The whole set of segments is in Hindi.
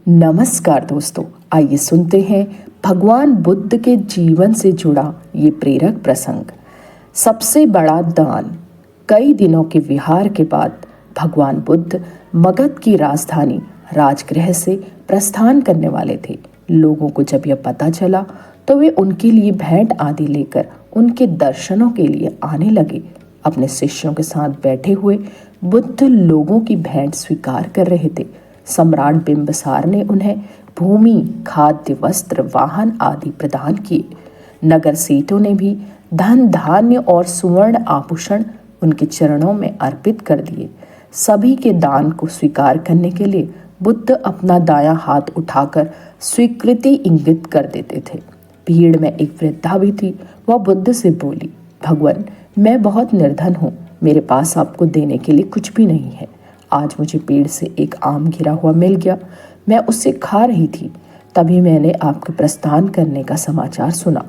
नमस्कार दोस्तों, आइए सुनते हैं भगवान बुद्ध के जीवन से जुड़ा ये प्रेरक प्रसंग। सबसे बड़ा दान। कई दिनों के विहार के बाद भगवान बुद्ध मगध की राजधानी राजगृह से प्रस्थान करने वाले थे। लोगों को जब यह पता चला तो वे उनके लिए भेंट आदि लेकर उनके दर्शनों के लिए आने लगे। अपने शिष्यों के साथ बैठे हुए बुद्ध लोगों की भेंट स्वीकार कर रहे थे। सम्राट बिंबिसार ने उन्हें भूमि, खाद्य, वस्त्र, वाहन आदि प्रदान किए। नगर सेठों ने भी धन, धान्य और सुवर्ण आभूषण उनके चरणों में अर्पित कर दिए। सभी के दान को स्वीकार करने के लिए बुद्ध अपना दायां हाथ उठाकर स्वीकृति इंगित कर देते थे। भीड़ में एक वृद्धा भी थी। वह बुद्ध से बोली, भगवान, मैं बहुत निर्धन हूँ। मेरे पास आपको देने के लिए कुछ भी नहीं है। आज मुझे पेड़ से एक आम गिरा हुआ मिल गया। मैं उसे खा रही थी, तभी मैंने आपके प्रस्थान करने का समाचार सुना।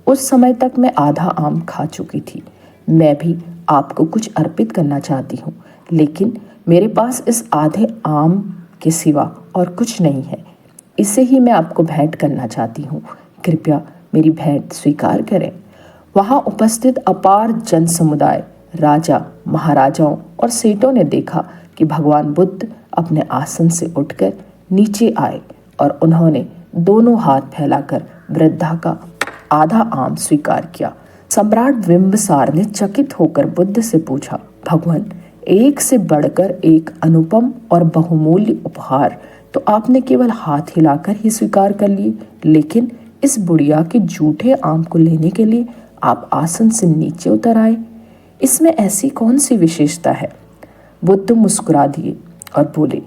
उस समय तक मैं आधा आम खा चुकी थी। मैं भी आपको कुछ अर्पित करना चाहती हूँ, लेकिन मेरे पास इस आधे आम के सिवा और कुछ नहीं है। इसे ही मैं आपको भेंट करना चाहती हूँ। कृपया मेरी भेंट स्वीकार करें। वहाँ उपस्थित अपार जन समुदाय, राजा, महाराजाओं और सेठों ने देखा कि भगवान बुद्ध अपने आसन से उठकर नीचे आए और उन्होंने दोनों हाथ फैलाकर वृद्धा का आधा आम स्वीकार किया। सम्राट बिंबिसार ने चकित होकर बुद्ध से पूछा, भगवान, एक से बढ़कर एक अनुपम और बहुमूल्य उपहार तो आपने केवल हाथ हिलाकर ही स्वीकार कर लिए, लेकिन इस बुढ़िया के जूठे आम को लेने के लिए आप आसन से नीचे उतर आए। इसमें ऐसी कौन सी विशेषता है? बुद्ध मुस्कुरा दिए और बोले,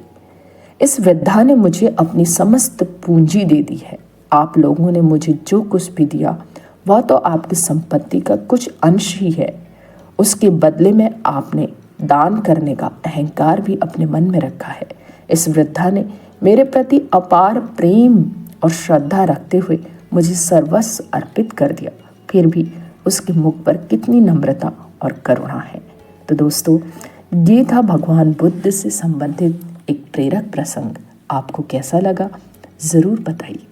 इस वृद्धा ने मुझे अपनी समस्त पूंजी दे दी है। आप लोगों ने मुझे जो कुछ भी दिया वह तो आपकी संपत्ति का कुछ अंश ही है। उसके बदले में आपने दान करने का अहंकार भी अपने मन में रखा है। इस वृद्धा ने मेरे प्रति अपार प्रेम और श्रद्धा रखते हुए मुझे सर्वस्व अर्पित कर दिया। फिर भी उसके मुख पर कितनी नम्रता और करुणा है। तो दोस्तों, ये था भगवान बुद्ध से संबंधित एक प्रेरक प्रसंग। आपको कैसा लगा ज़रूर बताइए।